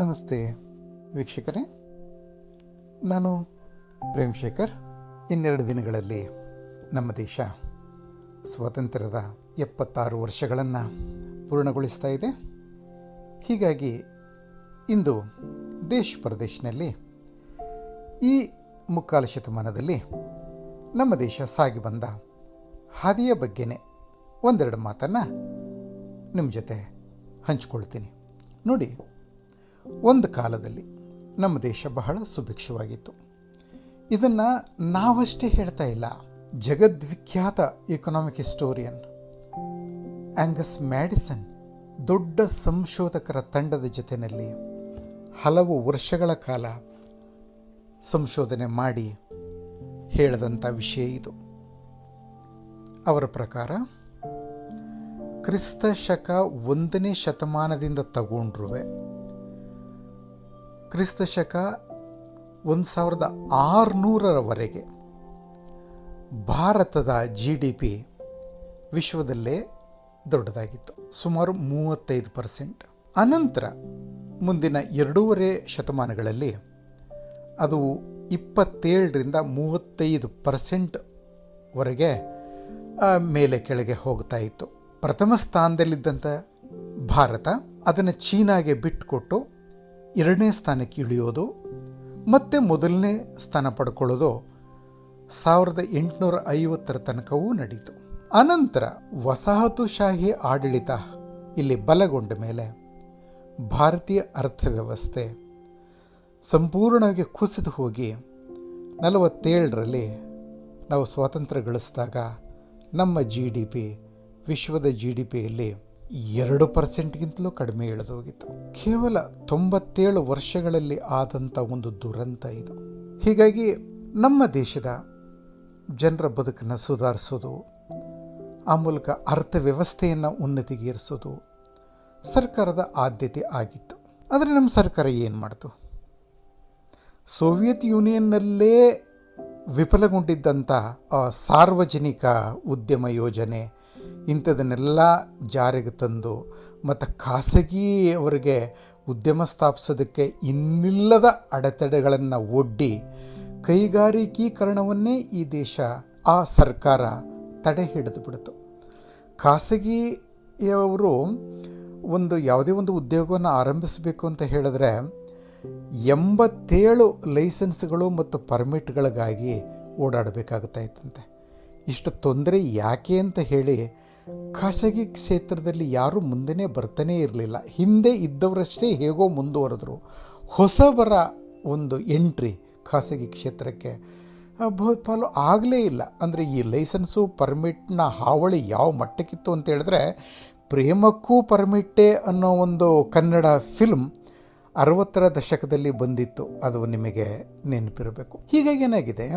ನಮಸ್ತೆ ವೀಕ್ಷಕರೇ, ನಾನು ಪ್ರೇಮ್ ಶೇಖರ್. ಇನ್ನೆರಡು ದಿನಗಳಲ್ಲಿ ನಮ್ಮ ದೇಶ ಸ್ವಾತಂತ್ರ್ಯದ 76 ವರ್ಷಗಳನ್ನು ಪೂರ್ಣಗೊಳಿಸ್ತಾ ಇದೆ. ಹೀಗಾಗಿ ಇಂದು ದೇಶ್ ಪರದೇಶನಲ್ಲಿ ಈ ಮುಕ್ಕಾಲು ಶತಮಾನದಲ್ಲಿ ನಮ್ಮ ದೇಶ ಸಾಗಿ ಬಂದ ಹಾದಿಯ ಬಗ್ಗೆನೇ ಒಂದೆರಡು ಮಾತನ್ನು ನಿಮ್ಮ ಜೊತೆ ಹಂಚ್ಕೊಳ್ತೀನಿ. ನೋಡಿ, ಒಂದು ಕಾಲದಲ್ಲಿ ನಮ್ಮ ದೇಶ ಬಹಳ ಸುಭಿಕ್ಷವಾಗಿತ್ತು. ಇದನ್ನು ನಾವಷ್ಟೇ ಹೇಳ್ತಾ ಇಲ್ಲ. ಜಗದ್ವಿಖ್ಯಾತ ಎಕನಾಮಿಕ್ ಹಿಸ್ಟೋರಿಯನ್ ಆಂಗಸ್ ಮ್ಯಾಡಿಸನ್ ದೊಡ್ಡ ಸಂಶೋಧಕರ ತಂಡದ ಜೊತೆಯಲ್ಲಿ ಹಲವು ವರ್ಷಗಳ ಕಾಲ ಸಂಶೋಧನೆ ಮಾಡಿ ಹೇಳಿದಂಥ ವಿಷಯ ಇದು. ಅವರ ಪ್ರಕಾರ ಕ್ರಿಸ್ತ ಶಕ 1ನೇ ಶತಮಾನದಿಂದ ತಗೊಂಡ್ರೂ ಕ್ರಿಸ್ತ ಶಕ 1600ರವರೆಗೆ ಭಾರತದ GDP ವಿಶ್ವದಲ್ಲೇ ದೊಡ್ಡದಾಗಿತ್ತು, ಸುಮಾರು 35%. ಅನಂತರ ಮುಂದಿನ 2.5 ಶತಮಾನಗಳಲ್ಲಿ ಅದು 27ರಿಂದ 35%ವರೆಗೆ ಮೇಲೆ ಕೆಳಗೆ ಹೋಗ್ತಾ ಇತ್ತು. ಪ್ರಥಮ ಸ್ಥಾನದಲ್ಲಿದ್ದಂಥ ಭಾರತ ಅದನ್ನು ಚೀನಾಗೆ ಬಿಟ್ಟುಕೊಟ್ಟು 2ನೇ ಸ್ಥಾನಕ್ಕೆ ಇಳಿಯೋದು ಮತ್ತು 1ನೇ ಸ್ಥಾನ ಪಡ್ಕೊಳ್ಳೋದು 1850ರ ತನಕವೂ ನಡೀತು. ಅನಂತರ ವಸಾಹತುಶಾಹಿ ಆಡಳಿತ ಇಲ್ಲಿ ಬಲಗೊಂಡ ಮೇಲೆ ಭಾರತೀಯ ಅರ್ಥವ್ಯವಸ್ಥೆ ಸಂಪೂರ್ಣವಾಗಿ ಕುಸಿದು ಹೋಗಿ 47ರಲ್ಲಿ ನಾವು ಸ್ವಾತಂತ್ರ್ಯ ಗಳಿಸಿದಾಗ ನಮ್ಮ GDP ವಿಶ್ವದ GDPಯಲ್ಲಿ 2%ಗಿಂತಲೂ ಕಡಿಮೆ ಇಳಿದೋಗಿತ್ತು. ಕೇವಲ 97 ವರ್ಷಗಳಲ್ಲಿ ಆದಂಥ ಒಂದು ದುರಂತ ಇದು. ಹೀಗಾಗಿ ನಮ್ಮ ದೇಶದ ಜನರ ಬದುಕನ್ನು ಸುಧಾರಿಸೋದು, ಆ ಮೂಲಕ ಅರ್ಥವ್ಯವಸ್ಥೆಯನ್ನು ಉನ್ನತಿಗೇರಿಸೋದು ಸರ್ಕಾರದ ಆದ್ಯತೆ ಆಗಿತ್ತು. ಆದರೆ ನಮ್ಮ ಸರ್ಕಾರ ಏನು ಮಾಡ್ತು? ಸೋವಿಯತ್ ಯೂನಿಯನ್ನಲ್ಲೇ ವಿಫಲಗೊಂಡಿದ್ದಂಥ ಸಾರ್ವಜನಿಕ ಉದ್ಯಮ ಯೋಜನೆ ಇಂಥದನ್ನೆಲ್ಲ ಜಾರಿಗೆ ತಂದು ಮತ್ತು ಖಾಸಗಿಯವರಿಗೆ ಉದ್ಯಮ ಸ್ಥಾಪಿಸೋದಕ್ಕೆ ಇನ್ನಿಲ್ಲದ ಅಡೆತಡೆಗಳನ್ನು ಒಡ್ಡಿ ಕೈಗಾರಿಕೀಕರಣವನ್ನೇ ಈ ದೇಶ, ಆ ಸರ್ಕಾರ ತಡೆ ಹಿಡಿದು ಬಿಡ್ತು. ಖಾಸಗಿಯವರು ಯಾವುದೇ ಒಂದು ಉದ್ಯೋಗವನ್ನು ಆರಂಭಿಸಬೇಕು ಅಂತ ಹೇಳಿದ್ರೆ 87 ಲೈಸೆನ್ಸ್ಗಳು ಮತ್ತು ಪರ್ಮಿಟ್ಗಳಿಗಾಗಿ ಓಡಾಡಬೇಕಾಗುತ್ತಾ ಇತ್ತಂತೆ. ಇಷ್ಟು ತೊಂದರೆ ಯಾಕೆ ಅಂತ ಹೇಳಿ ಖಾಸಗಿ ಕ್ಷೇತ್ರದಲ್ಲಿ ಯಾರೂ ಮುಂದೆನೇ ಬರ್ತಾನೇ ಇರಲಿಲ್ಲ. ಹಿಂದೆ ಇದ್ದವರಷ್ಟೇ ಹೇಗೋ ಮುಂದುವರೆದ್ರು. ಹೊಸಬರ ಒಂದು ಎಂಟ್ರಿ ಖಾಸಗಿ ಕ್ಷೇತ್ರಕ್ಕೆ ಬಹುಪಾಲು ಆಗಲೇ ಇಲ್ಲ. ಅಂದರೆ ಈ ಲೈಸೆನ್ಸು ಪರ್ಮಿಟ್ನ ಹಾವಳಿ ಯಾವ ಮಟ್ಟಕ್ಕಿತ್ತು ಅಂತ ಹೇಳಿದ್ರೆ, ಪ್ರೇಮಕ್ಕೂ ಪರ್ಮಿಟ್ಟೆ ಅನ್ನೋ ಒಂದು ಕನ್ನಡ ಫಿಲ್ಮ್ 60ರ ದಶಕದಲ್ಲಿ ಬಂದಿತ್ತು. ಅದು ನಿಮಗೆ ನೆನಪಿರಬೇಕು. ಹೀಗಾಗಿ ಏನಾಗಿದೆ,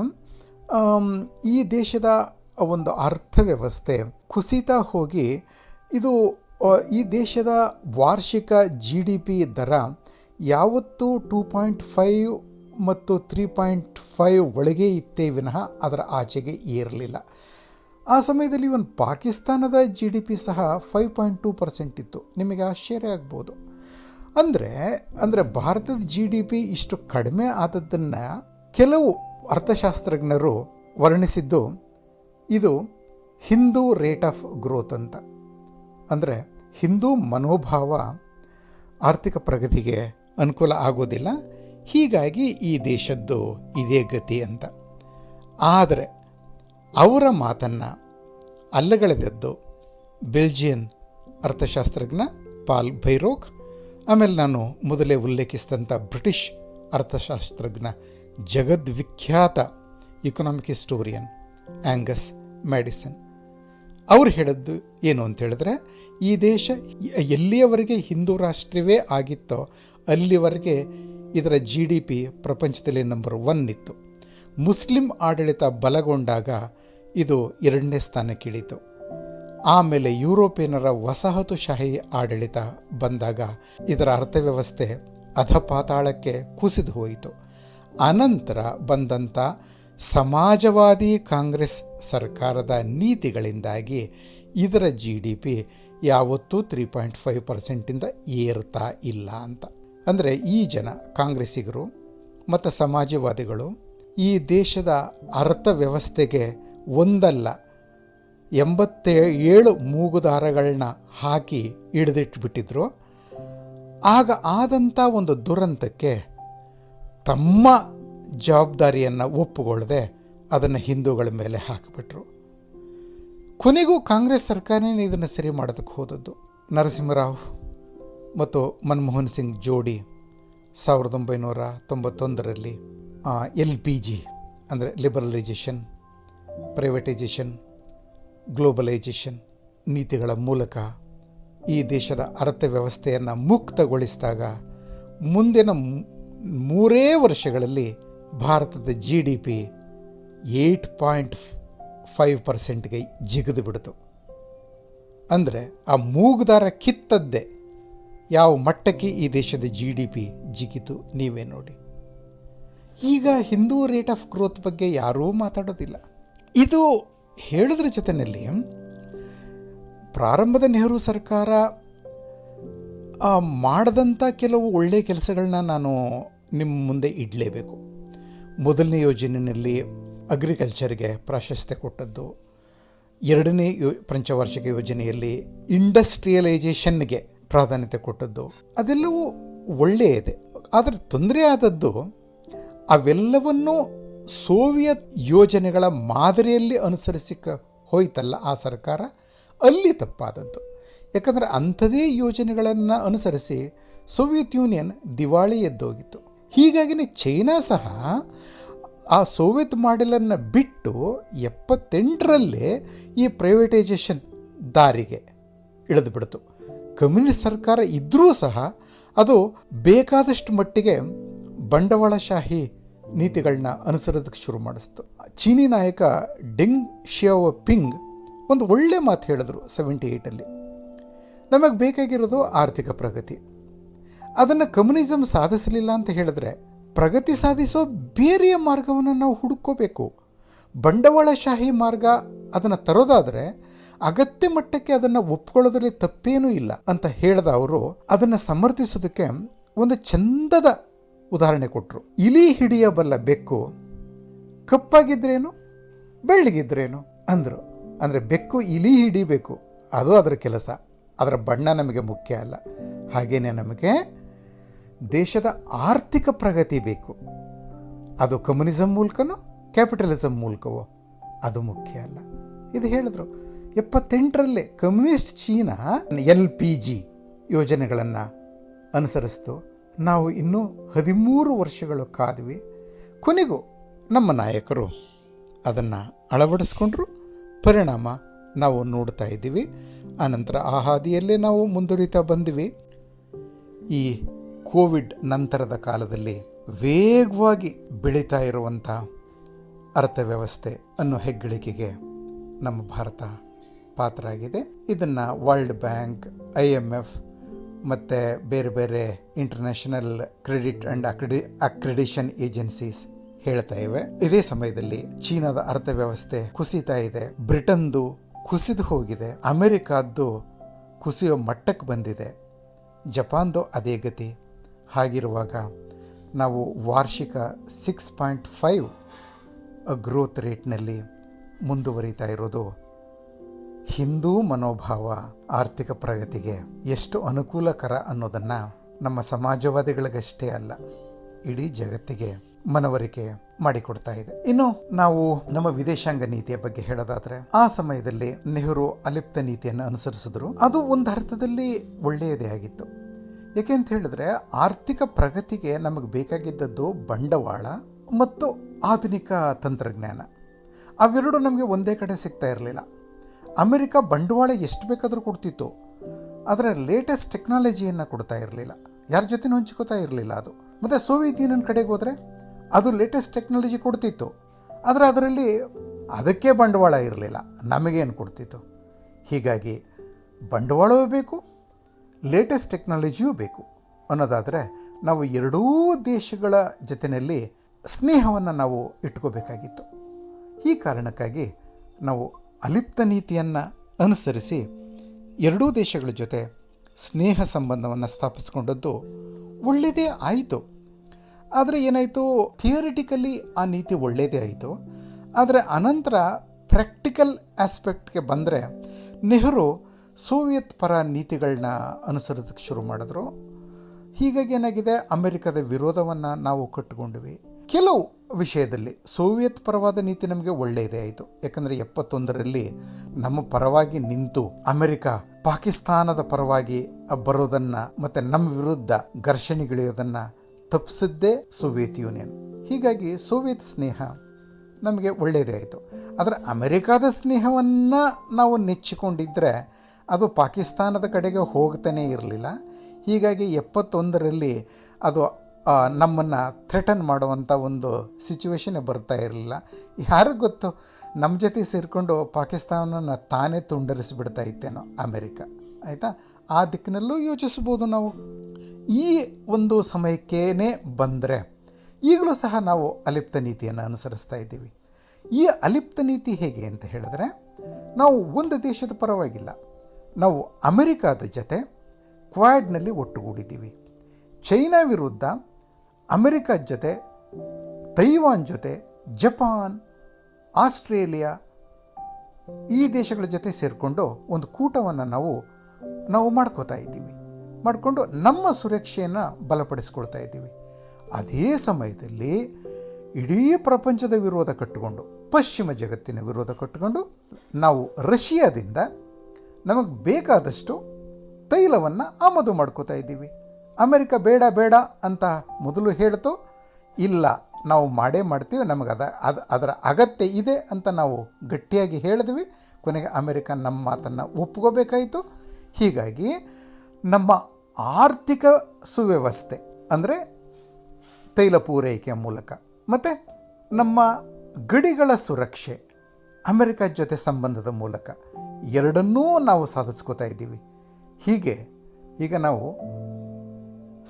ಈ ದೇಶದ ಒಂದು ಅರ್ಥವ್ಯವಸ್ಥೆ ಕುಸಿತಾ ಹೋಗಿ ಇದು ಈ ದೇಶದ ವಾರ್ಷಿಕ GDP ದರ ಯಾವತ್ತೂ 2.5 ಮತ್ತು 3.5 ಒಳಗೆ ಇತ್ತೇ ವಿನಃ ಅದರ ಆಚೆಗೆ ಏರಲಿಲ್ಲ. ಆ ಸಮಯದಲ್ಲಿ ಇವನ್ ಪಾಕಿಸ್ತಾನದ GDP ಸಹ 5.2% ಇತ್ತು. ನಿಮಗೆ ಆಶ್ಚರ್ಯ ಆಗ್ಬೋದು. ಅಂದರೆ ಭಾರತದ GDP ಇಷ್ಟು ಕಡಿಮೆ ಆದದ್ದನ್ನು ಕೆಲವು ಅರ್ಥಶಾಸ್ತ್ರಜ್ಞರು ವರ್ಣಿಸಿದ್ದು ಇದು ಹಿಂದೂ ರೇಟ್ ಆಫ್ ಗ್ರೋತ್ ಅಂತ. ಅಂದರೆ ಹಿಂದೂ ಮನೋಭಾವ ಆರ್ಥಿಕ ಪ್ರಗತಿಗೆ ಅನುಕೂಲ ಆಗೋದಿಲ್ಲ, ಹೀಗಾಗಿ ಈ ದೇಶದ್ದು ಇದೇ ಗತಿ ಅಂತ. ಆದರೆ ಅವರ ಮಾತನ್ನು ಅಲ್ಲಗಳೆದದ್ದು ಬೆಲ್ಜಿಯನ್ ಅರ್ಥಶಾಸ್ತ್ರಜ್ಞ ಪಾಲ್ ಭೈರೋಕ್, ಆಮೇಲೆ ನಾನು ಮೊದಲೇ ಉಲ್ಲೇಖಿಸಿದಂಥ ಬ್ರಿಟಿಷ್ ಅರ್ಥಶಾಸ್ತ್ರಜ್ಞ ಜಗದ್ವಿಖ್ಯಾತ ಎಕನಾಮಿಕ್ ಹಿಸ್ಟೋರಿಯನ್ ಆಂಗಸ್ ಮ್ಯಾಡಿಸನ್. ಅವ್ರು ಹೇಳಿದ್ದು ಏನು ಅಂತ ಹೇಳಿದ್ರೆ, ಈ ದೇಶ ಎಲ್ಲಿಯವರೆಗೆ ಹಿಂದೂ ರಾಷ್ಟ್ರವೇ ಆಗಿತ್ತೋ ಅಲ್ಲಿವರೆಗೆ ಇದರ GDP ಪ್ರಪಂಚದಲ್ಲಿ ನಂಬರ್ 1 ಇತ್ತು. ಮುಸ್ಲಿಂ ಆಡಳಿತ ಬಲಗೊಂಡಾಗ ಇದು 2ನೇ ಸ್ಥಾನಕ್ಕಿಳಿತು. ಆಮೇಲೆ ಯುರೋಪಿಯನ್ನರ ವಸಾಹತುಶಾಹಿ ಆಡಳಿತ ಬಂದಾಗ ಇದರ ಅರ್ಥವ್ಯವಸ್ಥೆ ಅಧಪಾತಾಳಕ್ಕೆ ಕುಸಿದು ಹೋಯಿತು. ಅನಂತರ ಬಂದಂಥ ಸಮಾಜವಾದಿ ಕಾಂಗ್ರೆಸ್ ಸರ್ಕಾರದ ನೀತಿಗಳಿಂದಾಗಿ ಇದರ GDP ಯಾವತ್ತೂ 3.5%ಇಂದ ಏರ್ತಾ ಇಲ್ಲ ಅಂತ. ಅಂದರೆ ಈ ಜನ ಕಾಂಗ್ರೆಸ್ಸಿಗರು ಮತ್ತು ಸಮಾಜವಾದಿಗಳು ಈ ದೇಶದ ಅರ್ಥವ್ಯವಸ್ಥೆಗೆ ಒಂದಲ್ಲ 87 ಮೂಗುದಾರಗಳನ್ನ ಹಾಕಿ ಹಿಡಿದಿಟ್ಬಿಟ್ಟಿದ್ರು. ಆಗ ಆದಂಥ ಒಂದು ದುರಂತಕ್ಕೆ ತಮ್ಮ ಜವಾಬ್ದಾರಿಯನ್ನು ಒಪ್ಪುಗೊಳ್ಳದೆ ಅದನ್ನು ಹಿಂದೂಗಳ ಮೇಲೆ ಹಾಕಿಬಿಟ್ರು. ಕೊನೆಗೂ ಕಾಂಗ್ರೆಸ್ ಸರ್ಕಾರನೇ ಇದನ್ನು ಸರಿ ಮಾಡೋದಕ್ಕೆ ಹೋದದ್ದು. ನರಸಿಂಹರಾವ್ ಮತ್ತು ಮನಮೋಹನ್ ಸಿಂಗ್ ಜೋಡಿ 1991ರಲ್ಲಿ LPG ಅಂದರೆ ಲಿಬರಲೈಜೇಷನ್, ಪ್ರೈವೇಟೈಜೇಷನ್, ಗ್ಲೋಬಲೈಜೇಷನ್ ನೀತಿಗಳ ಮೂಲಕ ಈ ದೇಶದ ಅರ್ಥವ್ಯವಸ್ಥೆಯನ್ನು ಮುಕ್ತಗೊಳಿಸಿದಾಗ ಮುಂದಿನ 3 ವರ್ಷಗಳಲ್ಲಿ ಭಾರತದ GDP 8.5%ಗೆ ಜಿಗಿದು ಬಿಡ್ತು. ಅಂದರೆ ಆ ಮೂಗುದಾರ ಕಿತ್ತದ್ದೇ ಯಾವ ಮಟ್ಟಕ್ಕೆ ಈ ದೇಶದ GDP ಜಿಗಿತು ನೀವೇ ನೋಡಿ. ಈಗ ಹಿಂದೂ ರೇಟ್ ಆಫ್ ಗ್ರೋತ್ ಬಗ್ಗೆ ಯಾರೂ ಮಾತಾಡೋದಿಲ್ಲ. ಇದು ಹೇಳೋದ್ರ ಜೊತೆಯಲ್ಲಿ ಪ್ರಾರಂಭದ ನೆಹರು ಸರ್ಕಾರ ಮಾಡಿದಂಥ ಕೆಲವು ಒಳ್ಳೆಯ ಕೆಲಸಗಳನ್ನ ನಾನು ನಿಮ್ಮ ಮುಂದೆ ಇಡಲೇಬೇಕು. ಮೊದಲನೇ ಯೋಜನೆಯಲ್ಲಿ ಅಗ್ರಿಕಲ್ಚರ್ಗೆ ಪ್ರಾಶಸ್ತ್ಯ ಕೊಟ್ಟದ್ದು, 2ನೇ ಪಂಚವಾರ್ಷಿಕ ಯೋಜನೆಯಲ್ಲಿ ಇಂಡಸ್ಟ್ರಿಯಲೈಜೇಷನ್ಗೆ ಪ್ರಾಧಾನ್ಯತೆ ಕೊಟ್ಟದ್ದು, ಅದೆಲ್ಲವೂ ಒಳ್ಳೆಯದೆ. ಆದರೆ ತೊಂದರೆ ಆದದ್ದು ಅವೆಲ್ಲವನ್ನೂ ಸೋವಿಯತ್ ಯೋಜನೆಗಳ ಮಾದರಿಯಲ್ಲಿ ಅನುಸರಿಸಿಕ ಹೋಯ್ತಲ್ಲ ಆ ಸರ್ಕಾರ, ಅಲ್ಲಿ ತಪ್ಪಾದದ್ದು. ಯಾಕಂದರೆ ಅಂಥದೇ ಯೋಜನೆಗಳನ್ನು ಅನುಸರಿಸಿ ಸೋವಿಯತ್ ಯೂನಿಯನ್ ದಿವಾಳಿ ಎದ್ದೋಗಿತ್ತು. ಹೀಗಾಗಿನೇ ಚೈನಾ ಸಹ ಆ ಸೋವಿಯತ್ ಮಾಡೆಲನ್ನು ಬಿಟ್ಟು 78ರಲ್ಲೇ ಈ ಪ್ರೈವೇಟೈಜೇಷನ್ ದಾರಿಗೆ ಇಳಿದು ಬಿಡ್ತು. ಕಮ್ಯುನಿಸ್ಟ್ ಸರ್ಕಾರ ಇದ್ದರೂ ಸಹ ಅದು ಬೇಕಾದಷ್ಟು ಮಟ್ಟಿಗೆ ಬಂಡವಾಳಶಾಹಿ ನೀತಿಗಳನ್ನ ಅನುಸರಿಸೋದಕ್ಕೆ ಶುರು ಮಾಡಿಸ್ತು. ಚೀನಿ ನಾಯಕ ಡೆಂಗ್ ಶಿಯಾವೋಪಿಂಗ್ ಒಂದು ಒಳ್ಳೆ ಮಾತು ಹೇಳಿದ್ರು 78ರಲ್ಲಿ, ನಮಗೆ ಬೇಕಾಗಿರೋದು ಆರ್ಥಿಕ ಪ್ರಗತಿ. ಅದನ್ನು ಕಮ್ಯುನಿಸಮ್ ಸಾಧಿಸಲಿಲ್ಲ ಅಂತ ಹೇಳಿದ್ರೆ ಪ್ರಗತಿ ಸಾಧಿಸೋ ಬೇರೆಯ ಮಾರ್ಗವನ್ನು ನಾವು ಹುಡುಕೋಬೇಕು. ಬಂಡವಾಳಶಾಹಿ ಮಾರ್ಗ ಅದನ್ನು ತರೋದಾದರೆ ಅಗತ್ಯ ಮಟ್ಟಕ್ಕೆ ಅದನ್ನು ಒಪ್ಕೊಳ್ಳೋದ್ರಲ್ಲಿ ತಪ್ಪೇನೂ ಇಲ್ಲ ಅಂತ ಹೇಳಿದ ಅವರು ಅದನ್ನು ಸಮರ್ಥಿಸೋದಕ್ಕೆ ಒಂದು ಚಂದದ ಉದಾಹರಣೆ ಕೊಟ್ಟರು. ಇಲಿ ಹಿಡಿಯಬಲ್ಲ ಬೆಕ್ಕು ಕಪ್ಪಾಗಿದ್ರೇನು ಬೆಳ್ಳಗಿದ್ರೇನು ಅಂದರು. ಅಂದರೆ ಬೆಕ್ಕು ಇಲಿ ಹಿಡಿಬೇಕು, ಅದು ಅದರ ಕೆಲಸ, ಅದರ ಬಣ್ಣ ನಮಗೆ ಮುಖ್ಯ ಅಲ್ಲ. ಹಾಗೆಯೇ ನಮಗೆ ದೇಶದ ಆರ್ಥಿಕ ಪ್ರಗತಿ ಬೇಕು. ಅದು ಕಮ್ಯುನಿಸಮ್ ಮೂಲಕನೋ ಕ್ಯಾಪಿಟಲಿಸಮ್ ಮೂಲಕವೋ ಅದು ಮುಖ್ಯ ಅಲ್ಲ. ಇದು ಹೇಳಿದ್ರು 78ರಲ್ಲೇ ಕಮ್ಯುನಿಸ್ಟ್ ಚೀನಾ LPG ಯೋಜನೆಗಳನ್ನು ಅನುಸರಿಸ್ತು. ನಾವು ಇನ್ನೂ 13 ವರ್ಷಗಳು ಕಾದ್ವಿ. ಕೊನೆಗೂ ನಮ್ಮ ನಾಯಕರು ಅದನ್ನು ಅಳವಡಿಸ್ಕೊಂಡ್ರು. ಪರಿಣಾಮ ನಾವು ನೋಡ್ತಾ ಇದ್ದೀವಿ. ಆನಂತರ ಆ ಹಾದಿಯಲ್ಲೇ ನಾವು ಮುಂದುವರಿತಾ ಬಂದ್ವಿ. ಈ ಕೋವಿಡ್ ನಂತರದ ಕಾಲದಲ್ಲಿ ವೇಗವಾಗಿ ಬೆಳೀತಾ ಇರುವಂಥ ಅರ್ಥವ್ಯವಸ್ಥೆ ಅನ್ನೋ ಹೆಗ್ಗಳಿಕೆಗೆ ನಮ್ಮ ಭಾರತ ಪಾತ್ರ ಆಗಿದೆ. ಇದನ್ನು ವರ್ಲ್ಡ್ ಬ್ಯಾಂಕ್, IMF ಮತ್ತು ಬೇರೆ ಬೇರೆ ಇಂಟರ್ನ್ಯಾಷನಲ್ ಕ್ರೆಡಿಟ್ ಆ್ಯಂಡ್ ಅಕ್ರಿಡಿಷನ್ ಏಜೆನ್ಸೀಸ್ ಹೇಳ್ತಾ ಇವೆ. ಇದೇ ಸಮಯದಲ್ಲಿ ಚೀನಾದ ಅರ್ಥವ್ಯವಸ್ಥೆ ಕುಸಿತಾ ಇದೆ, ಬ್ರಿಟನ್ದು ಕುಸಿದು ಹೋಗಿದೆ, ಅಮೆರಿಕಾದ್ದು ಕುಸಿಯೋ ಮಟ್ಟಕ್ಕೆ ಬಂದಿದೆ, ಜಪಾನ್ದು ಅದೇ ಗತಿ. ಹಾಗಿರುವಾಗ ನಾವು ವಾರ್ಷಿಕ 6.5 ಗ್ರೋತ್ ರೇಟ್ನಲ್ಲಿ ಮುಂದುವರಿತಾ ಇರೋದು ಹಿಂದೂ ಮನೋಭಾವ ಆರ್ಥಿಕ ಪ್ರಗತಿಗೆ ಎಷ್ಟು ಅನುಕೂಲಕರ ಅನ್ನೋದನ್ನು ನಮ್ಮ ಸಮಾಜವಾದಿಗಳಿಗಷ್ಟೇ ಅಲ್ಲ, ಇಡೀ ಜಗತ್ತಿಗೆ ಮನವರಿಕೆ ಮಾಡಿಕೊಡ್ತಾ ಇದೆ. ಇನ್ನು ನಾವು ನಮ್ಮ ವಿದೇಶಾಂಗ ನೀತಿಯ ಬಗ್ಗೆ ಹೇಳೋದಾದ್ರೆ, ಆ ಸಮಯದಲ್ಲಿ ನೆಹರು ಅಲಿಪ್ತ ನೀತಿಯನ್ನು ಅನುಸರಿಸಿದ್ರು. ಅದು ಒಂದು ಅರ್ಥದಲ್ಲಿ ಒಳ್ಳೆಯದೇ ಆಗಿತ್ತು. ಏಕೆ ಅಂತ ಹೇಳಿದ್ರೆ ಆರ್ಥಿಕ ಪ್ರಗತಿಗೆ ನಮಗೆ ಬೇಕಾಗಿದ್ದದ್ದು ಬಂಡವಾಳ ಮತ್ತು ಆಧುನಿಕ ತಂತ್ರಜ್ಞಾನ. ಅವೆರಡು ನಮಗೆ ಒಂದೇ ಕಡೆ ಸಿಗ್ತಾ ಇರಲಿಲ್ಲ. ಅಮೆರಿಕ ಬಂಡವಾಳ ಎಷ್ಟು ಬೇಕಾದರೂ ಕೊಡ್ತಿತ್ತು, ಅದರ ಲೇಟೆಸ್ಟ್ ಟೆಕ್ನಾಲಜಿಯನ್ನು ಕೊಡ್ತಾ ಇರಲಿಲ್ಲ, ಯಾರ ಜೊತೆನೂ ಹಂಚ್ಕೋತಾ ಇರಲಿಲ್ಲ ಅದು. ಮತ್ತು ಸೋವಿಯತ್ ಯೂನಿಯನ್ ಕಡೆಗೆ ಹೋದರೆ ಅದು ಲೇಟೆಸ್ಟ್ ಟೆಕ್ನಾಲಜಿ ಕೊಡ್ತಿತ್ತು, ಆದರೆ ಅದರಲ್ಲಿ ಅದಕ್ಕೆ ಬಂಡವಾಳ ಇರಲಿಲ್ಲ, ನಮಗೇನು ಕೊಡ್ತಿತ್ತು. ಹೀಗಾಗಿ ಬಂಡವಾಳವೂ ಬೇಕು, ಲೇಟೆಸ್ಟ್ ಟೆಕ್ನಾಲಜಿಯೂ ಬೇಕು ಅನ್ನೋದಾದರೆ ನಾವು ಎರಡೂ ದೇಶಗಳ ಜೊತೆಯಲ್ಲಿ ಸ್ನೇಹವನ್ನು ನಾವು ಇಟ್ಕೋಬೇಕಾಗಿತ್ತು. ಈ ಕಾರಣಕ್ಕಾಗಿ ನಾವು ಅಲಿಪ್ತ ನೀತಿಯನ್ನು ಅನುಸರಿಸಿ ಎರಡೂ ದೇಶಗಳ ಜೊತೆ ಸ್ನೇಹ ಸಂಬಂಧವನ್ನು ಸ್ಥಾಪಿಸಿಕೊಂಡದ್ದು ಒಳ್ಳೆಯದೇ ಆಯಿತು. ಆದರೆ ಏನಾಯಿತು, ಥಿಯರಿಟಿಕಲಿ ಆ ನೀತಿ ಒಳ್ಳೆಯದೇ ಆಯಿತು. ಆದರೆ ಅನಂತರ ಪ್ರಾಕ್ಟಿಕಲ್ ಆಸ್ಪೆಕ್ಟ್ಗೆ ಬಂದರೆ ನೆಹರು ಸೋವಿಯತ್ ಪರ ನೀತಿಗಳನ್ನ ಅನುಸರಿಸೋಕ್ಕೆ ಶುರು ಮಾಡಿದ್ರು. ಹೀಗಾಗಿ ಏನಾಗಿದೆ, ಅಮೆರಿಕದ ವಿರೋಧವನ್ನು ನಾವು ಕಟ್ಟಿಕೊಂಡ್ವಿ. ಕೆಲವು ವಿಷಯದಲ್ಲಿ ಸೋವಿಯತ್ ಪರವಾದ ನೀತಿ ನಮಗೆ ಒಳ್ಳೆಯದೇ ಆಯಿತು. ಯಾಕಂದರೆ 71ರಲ್ಲಿ ನಮ್ಮ ಪರವಾಗಿ ನಿಂತು ಅಮೆರಿಕ ಪಾಕಿಸ್ತಾನದ ಪರವಾಗಿ ಬರೋದನ್ನು ಮತ್ತು ನಮ್ಮ ವಿರುದ್ಧ ಘರ್ಷಣೆಗಿಳಿಯೋದನ್ನು ತಪ್ಪಿಸಿದ್ದೇ ಸೋವಿಯತ್ ಯೂನಿಯನ್. ಹೀಗಾಗಿ ಸೋವಿಯತ್ ಸ್ನೇಹ ನಮಗೆ ಒಳ್ಳೆಯದೇ ಆಯಿತು. ಆದರೆ ಅಮೆರಿಕಾದ ಸ್ನೇಹವನ್ನು ನಾವು ನೆಚ್ಚಿಕೊಂಡಿದ್ದರೆ ಅದು ಪಾಕಿಸ್ತಾನದ ಕಡೆಗೆ ಹೋಗ್ತಾನೇ ಇರಲಿಲ್ಲ. ಹೀಗಾಗಿ 71ರಲ್ಲಿ ಅದು ನಮ್ಮನ್ನು ಥ್ರೆಟನ್ ಮಾಡುವಂಥ ಒಂದು ಸಿಚುವೇಶನ್ ಬರ್ತಾ ಇರಲಿಲ್ಲ. ಯಾರಿಗೆ ಗೊತ್ತು, ನಮ್ಮ ಜೊತೆ ಸೇರಿಕೊಂಡು ಪಾಕಿಸ್ತಾನನ ತಾನೇ ತುಂಡರಿಸಿಬಿಡ್ತಾ ಇತ್ತೇನೋ ಅಮೆರಿಕ. ಆಯಿತಾ, ಆ ದಿಕ್ಕಿನಲ್ಲೂ ಯೋಚಿಸ್ಬೋದು ನಾವು. ಈ ಒಂದು ಸಮಯಕ್ಕೇ ಬಂದರೆ ಈಗಲೂ ಸಹ ನಾವು ಅಲಿಪ್ತ ನೀತಿಯನ್ನು ಅನುಸರಿಸ್ತಾ ಇದ್ದೀವಿ. ಈ ಅಲಿಪ್ತ ನೀತಿ ಹೇಗೆ ಅಂತ ಹೇಳಿದ್ರೆ, ನಾವು ಒಂದು ದೇಶದ ಪರವಾಗಿಲ್ಲ, ನಾವು ಅಮೆರಿಕಾದ ಜೊತೆ ಕ್ವಾಡ್ನಲ್ಲಿ ಒಟ್ಟುಗೂಡಿದ್ದೀವಿ. ಚೈನಾ ವಿರುದ್ಧ ಅಮೆರಿಕದ ಜೊತೆ, ತೈವಾನ್ ಜೊತೆ, ಜಪಾನ್, ಆಸ್ಟ್ರೇಲಿಯಾ ಈ ದೇಶಗಳ ಜೊತೆ ಸೇರಿಕೊಂಡು ಒಂದು ಕೂಟವನ್ನು ನಾವು ಮಾಡ್ಕೋತಾ ಇದ್ದೀವಿ. ಮಾಡಿಕೊಂಡು ನಮ್ಮ ಸುರಕ್ಷೆಯನ್ನು ಬಲಪಡಿಸ್ಕೊಳ್ತಾ ಇದ್ದೀವಿ. ಅದೇ ಸಮಯದಲ್ಲಿ ಇಡೀ ಪ್ರಪಂಚದ ವಿರೋಧ ಕಟ್ಟಿಕೊಂಡು, ಪಶ್ಚಿಮ ಜಗತ್ತಿನ ವಿರೋಧ ಕಟ್ಟಿಕೊಂಡು ನಾವು ರಷ್ಯಾದಿಂದ ನಮಗೆ ಬೇಕಾದಷ್ಟು ತೈಲವನ್ನು ಆಮದು ಮಾಡ್ಕೋತಾ ಇದ್ದೀವಿ. ಅಮೆರಿಕ ಬೇಡ ಬೇಡ ಅಂತ ಮೊದಲು ಹೇಳ್ತು, ಇಲ್ಲ ನಾವು ಮಾಡೇ ಮಾಡ್ತೀವಿ, ನಮಗೆ ಅದರ ಅಗತ್ಯ ಇದೆ ಅಂತ ನಾವು ಗಟ್ಟಿಯಾಗಿ ಹೇಳಿದ್ವಿ. ಕೊನೆಗೆ ಅಮೆರಿಕ ನಮ್ಮ ಮಾತನ್ನು ಒಪ್ಕೋಬೇಕಾಯಿತು. ಹೀಗಾಗಿ ನಮ್ಮ ಆರ್ಥಿಕ ಸುವ್ಯವಸ್ಥೆ ಅಂದರೆ ತೈಲ ಪೂರೈಕೆಯ ಮೂಲಕ ಮತ್ತು ನಮ್ಮ ಗಡಿಗಳ ಸುರಕ್ಷೆ ಅಮೆರಿಕ ಜೊತೆ ಸಂಬಂಧದ ಮೂಲಕ ಎರಡನ್ನೂ ನಾವು ಸಾಧಿಸ್ಕೋತಾ ಇದ್ದೀವಿ. ಈಗ ನಾವು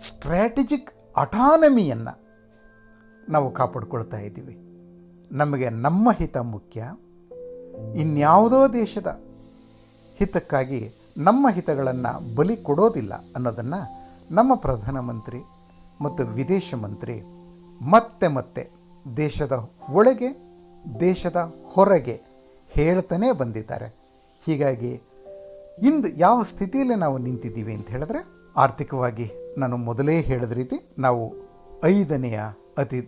ಸ್ಟ್ರ್ಯಾಟಜಿಕ್ ಅಟಾನಮಿಯನ್ನು ನಾವು ಕಾಪಾಡ್ಕೊಳ್ತಾ ಇದ್ದೀವಿ. ನಮಗೆ ನಮ್ಮ ಹಿತ ಮುಖ್ಯ, ಇನ್ಯಾವುದೋ ದೇಶದ ಹಿತಕ್ಕಾಗಿ ನಮ್ಮ ಹಿತಗಳನ್ನು ಬಲಿ ಕೊಡೋದಿಲ್ಲ ಅನ್ನೋದನ್ನು ನಮ್ಮ ಪ್ರಧಾನಮಂತ್ರಿ ಮತ್ತು ವಿದೇಶ ಮಂತ್ರಿ ಮತ್ತೆ ದೇಶದ ಒಳಗೆ ದೇಶದ ಹೊರಗೆ ಹೇಳ್ತಾನೇ ಬಂದಿದ್ದಾರೆ. ಹೀಗಾಗಿ ಇಂದು ಯಾವ ಸ್ಥಿತಿಯಲ್ಲಿ ನಾವು ನಿಂತಿದ್ದೀವಿ ಅಂತ ಹೇಳಿದ್ರೆ, ಆರ್ಥಿಕವಾಗಿ ನಾನು ಮೊದಲೇ ಹೇಳಿದ ರೀತಿ ನಾವು 5ನೆಯ ಅತಿ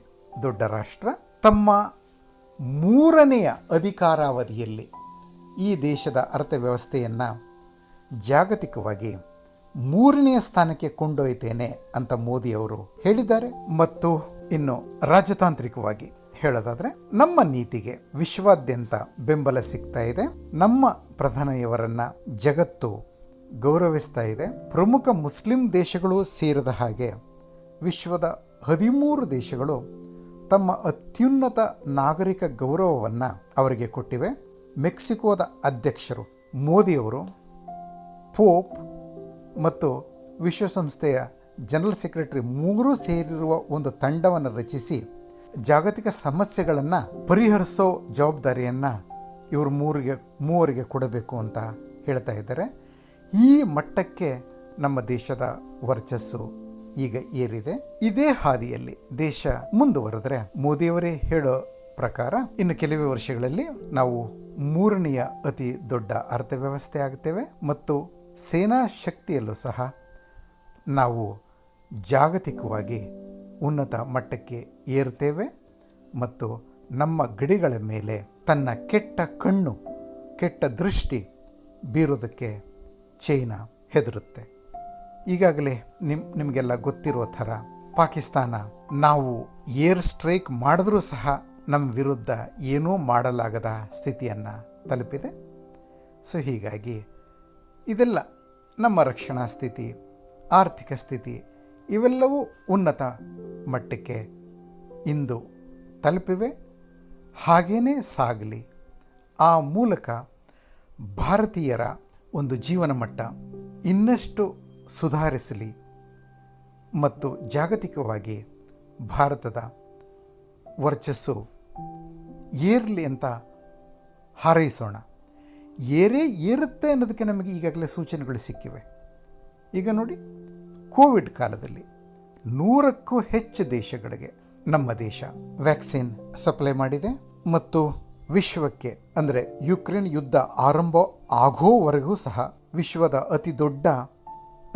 ದೊಡ್ಡ ರಾಷ್ಟ್ರ. ತಮ್ಮ 3ನೆಯ ಅಧಿಕಾರಾವಧಿಯಲ್ಲಿ ಈ ದೇಶದ ಅರ್ಥವ್ಯವಸ್ಥೆಯನ್ನು ಜಾಗತಿಕವಾಗಿ 3ನೆಯ ಸ್ಥಾನಕ್ಕೆ ಕೊಂಡೊಯ್ತೇನೆ ಅಂತ ಮೋದಿಯವರು ಹೇಳಿದ್ದಾರೆ. ಮತ್ತು ಇನ್ನು ರಾಜತಾಂತ್ರಿಕವಾಗಿ ಹೇಳೋದಾದರೆ, ನಮ್ಮ ನೀತಿಗೆ ವಿಶ್ವಾದ್ಯಂತ ಬೆಂಬಲ ಸಿಗ್ತಾ ಇದೆ. ನಮ್ಮ ಪ್ರಧಾನಿಯವರನ್ನು ಜಗತ್ತು ಗೌರವಿಸ್ತಾ ಇದೆ. ಪ್ರಮುಖ ಮುಸ್ಲಿಂ ದೇಶಗಳು ಸೇರಿದ ಹಾಗೆ ವಿಶ್ವದ 13 ದೇಶಗಳು ತಮ್ಮ ಅತ್ಯುನ್ನತ ನಾಗರಿಕ ಗೌರವವನ್ನು ಅವರಿಗೆ ಕೊಟ್ಟಿವೆ. ಮೆಕ್ಸಿಕೋದ ಅಧ್ಯಕ್ಷರು ಮೋದಿಯವರು ಪೋಪ್ ಮತ್ತು ವಿಶ್ವಸಂಸ್ಥೆಯ ಜನರಲ್ ಸೆಕ್ರೆಟರಿ 3 ಸೇರಿರುವ ಒಂದು ತಂಡವನ್ನು ರಚಿಸಿ ಜಾಗತಿಕ ಸಮಸ್ಯೆಗಳನ್ನು ಪರಿಹರಿಸೋ ಜವಾಬ್ದಾರಿಯನ್ನು ಇವರು ಮೂವರಿಗೆ ಕೊಡಬೇಕು ಅಂತ ಹೇಳ್ತಾ ಇದ್ದಾರೆ. ಈ ಮಟ್ಟಕ್ಕೆ ನಮ್ಮ ದೇಶದ ವರ್ಚಸ್ಸು ಈಗ ಏರಿದೆ. ಇದೇ ಹಾದಿಯಲ್ಲಿ ದೇಶ ಮುಂದುವರೆದರೆ ಮೋದಿಯವರೇ ಹೇಳೋ ಪ್ರಕಾರ ಇನ್ನು ಕೆಲವೇ ವರ್ಷಗಳಲ್ಲಿ ನಾವು 3ನೆಯ ಅತಿ ದೊಡ್ಡ ಅರ್ಥವ್ಯವಸ್ಥೆ ಆಗ್ತೇವೆ ಮತ್ತು ಸೇನಾ ಶಕ್ತಿಯಲ್ಲೂ ಸಹ ನಾವು ಜಾಗತಿಕವಾಗಿ ಉನ್ನತ ಮಟ್ಟಕ್ಕೆ ಏರ್ತೇವೆ. ಮತ್ತು ನಮ್ಮ ಗಡಿಗಳ ಮೇಲೆ ತನ್ನ ಕೆಟ್ಟ ದೃಷ್ಟಿ ಬೀರೋದಕ್ಕೆ ಚೈನಾ ಹೆದರುತ್ತೆ. ಈಗಾಗಲೇ ನಿಮಗೆಲ್ಲ ಗೊತ್ತಿರೋ ಥರ ಪಾಕಿಸ್ತಾನ ನಾವು ಏರ್ ಸ್ಟ್ರೈಕ್ ಮಾಡಿದ್ರೂ ಸಹ ನಮ್ಮ ವಿರುದ್ಧ ಏನೂ ಮಾಡಲಾಗದ ಸ್ಥಿತಿಯನ್ನು ತಲುಪಿದೆ. ಸೊ ಹೀಗಾಗಿ ಇದೆಲ್ಲ ನಮ್ಮ ರಕ್ಷಣಾ ಸ್ಥಿತಿ, ಆರ್ಥಿಕ ಸ್ಥಿತಿ ಇವೆಲ್ಲವೂ ಉನ್ನತ ಮಟ್ಟಕ್ಕೆ ಇಂದು ತಲುಪಿವೆ. ಹಾಗೇ ಸಾಗಲಿ. ಆ ಮೂಲಕ ಭಾರತೀಯರ ಒಂದು ಜೀವನ ಮಟ್ಟ ಇನ್ನಷ್ಟು ಸುಧಾರಿಸಲಿ ಮತ್ತು ಜಾಗತಿಕವಾಗಿ ಭಾರತದ ವರ್ಚಸ್ಸು ಏರಲಿ ಅಂತ ಹಾರೈಸೋಣ. ಏರುತ್ತೆ ಅನ್ನೋದಕ್ಕೆ ನಮಗೆ ಈಗಾಗಲೇ ಸೂಚನೆಗಳು ಸಿಕ್ಕಿವೆ. ಈಗ ನೋಡಿ, ಕೋವಿಡ್ ಕಾಲದಲ್ಲಿ 100ಕ್ಕೂ ಹೆಚ್ಚು ದೇಶಗಳಿಗೆ ನಮ್ಮ ದೇಶ ವ್ಯಾಕ್ಸಿನ್ ಸಪ್ಲೈ ಮಾಡಿದೆ ಮತ್ತು ವಿಶ್ವಕ್ಕೆ ಅಂದರೆ ಯುಕ್ರೇನ್ ಯುದ್ಧ ಆರಂಭ ಆಗೋವರೆಗೂ ಸಹ ವಿಶ್ವದ ಅತಿ ದೊಡ್ಡ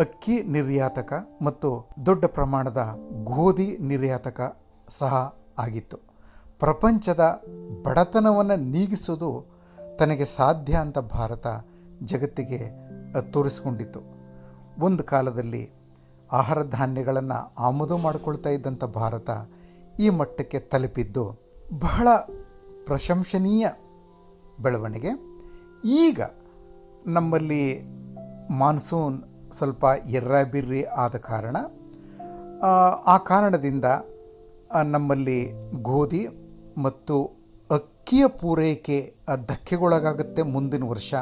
ಅಕ್ಕಿ ನಿರ್ಯಾತಕ ಮತ್ತು ದೊಡ್ಡ ಪ್ರಮಾಣದ ಗೋಧಿ ನಿರ್ಯಾತಕ ಸಹ ಆಗಿತ್ತು. ಪ್ರಪಂಚದ ಬಡತನವನ್ನು ನೀಗಿಸೋದು ತನಗೆ ಸಾಧ್ಯ ಅಂತ ಭಾರತ ಜಗತ್ತಿಗೆ ತೋರಿಸ್ಕೊಂಡಿತ್ತು. ಒಂದು ಕಾಲದಲ್ಲಿ ಆಹಾರ ಧಾನ್ಯಗಳನ್ನು ಆಮದು ಮಾಡಿಕೊಳ್ತಾ ಇದ್ದಂಥ ಭಾರತ ಈ ಮಟ್ಟಕ್ಕೆ ತಲುಪಿದ್ದು ಬಹಳ ಪ್ರಶಂಸನೀಯ ಬೆಳವಣಿಗೆ. ಈಗ ನಮ್ಮಲ್ಲಿ ಮಾನ್ಸೂನ್ ಸ್ವಲ್ಪ ಎರ್ರಾಬಿರ್ರಿ ಆದ ಕಾರಣ ಆ ಕಾರಣದಿಂದ ನಮ್ಮಲ್ಲಿ ಗೋಧಿ ಮತ್ತು ಅಕ್ಕಿಯ ಪೂರೈಕೆ ಧಕ್ಕೆಗೊಳಗಾಗುತ್ತೆ ಮುಂದಿನ ವರ್ಷ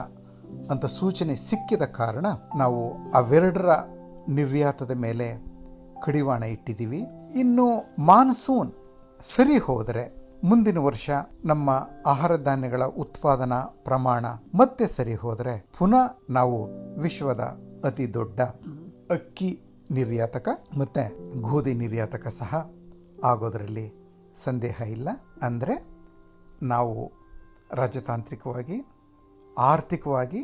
ಅಂತ ಸೂಚನೆ ಸಿಕ್ಕಿದ ಕಾರಣ ನಾವು ಅವೆರಡರ ನಿರ್ಯಾತದ ಮೇಲೆ ಕಡಿವಾಣ ಇಟ್ಟಿದ್ದೀವಿ. ಇನ್ನು ಮಾನ್ಸೂನ್ ಸರಿ ಹೋದರೆ ಮುಂದಿನ ವರ್ಷ ನಮ್ಮ ಆಹಾರ ಧಾನ್ಯಗಳ ಉತ್ಪಾದನಾ ಪ್ರಮಾಣ ಮತ್ತೆ ಸರಿ ಹೋದರೆ ಪುನಃ ನಾವು ವಿಶ್ವದ ಅತಿ ದೊಡ್ಡ ಅಕ್ಕಿ ನಿರ್ಯಾತಕ ಮತ್ತು ಗೋಧಿ ನಿರ್ಯಾತಕ ಸಹ ಆಗೋದರಲ್ಲಿ ಸಂದೇಹ ಇಲ್ಲ. ಅಂದರೆ ನಾವು ರಾಜತಾಂತ್ರಿಕವಾಗಿ, ಆರ್ಥಿಕವಾಗಿ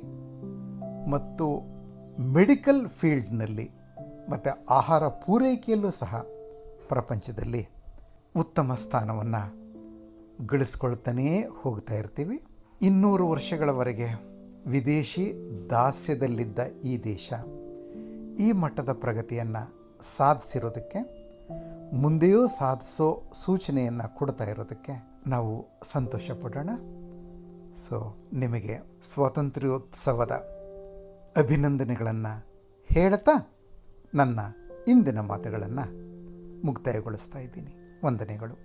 ಮತ್ತು ಮೆಡಿಕಲ್ ಫೀಲ್ಡ್ನಲ್ಲಿ ಮತ್ತು ಆಹಾರ ಪೂರೈಕೆಯಲ್ಲೂ ಸಹ ಪ್ರಪಂಚದಲ್ಲಿ ಉತ್ತಮ ಸ್ಥಾನವನ್ನು ಗಳಿಸ್ಕೊಳ್ತಾನೇ ಹೋಗ್ತಾ ಇರ್ತೀವಿ. 200 ವರ್ಷಗಳವರೆಗೆ ವಿದೇಶಿ ದಾಸ್ಯದಲ್ಲಿದ್ದ ಈ ದೇಶ ಈ ಮಟ್ಟದ ಪ್ರಗತಿಯನ್ನು ಸಾಧಿಸಿರೋದಕ್ಕೆ, ಮುಂದೆಯೂ ಸಾಧಿಸೋ ಸೂಚನೆಯನ್ನು ಕೊಡ್ತಾ ಇರೋದಕ್ಕೆ ನಾವು ಸಂತೋಷ ಪಡೋಣ. ಸೊ ನಿಮಗೆ ಸ್ವಾತಂತ್ರ್ಯೋತ್ಸವದ ಅಭಿನಂದನೆಗಳನ್ನು ಹೇಳ್ತಾ ನನ್ನ ಇಂದಿನ ಮಾತುಗಳನ್ನು ಮುಕ್ತಾಯಗೊಳಿಸ್ತಾ ಇದ್ದೀನಿ. ವಂದನೆಗಳು.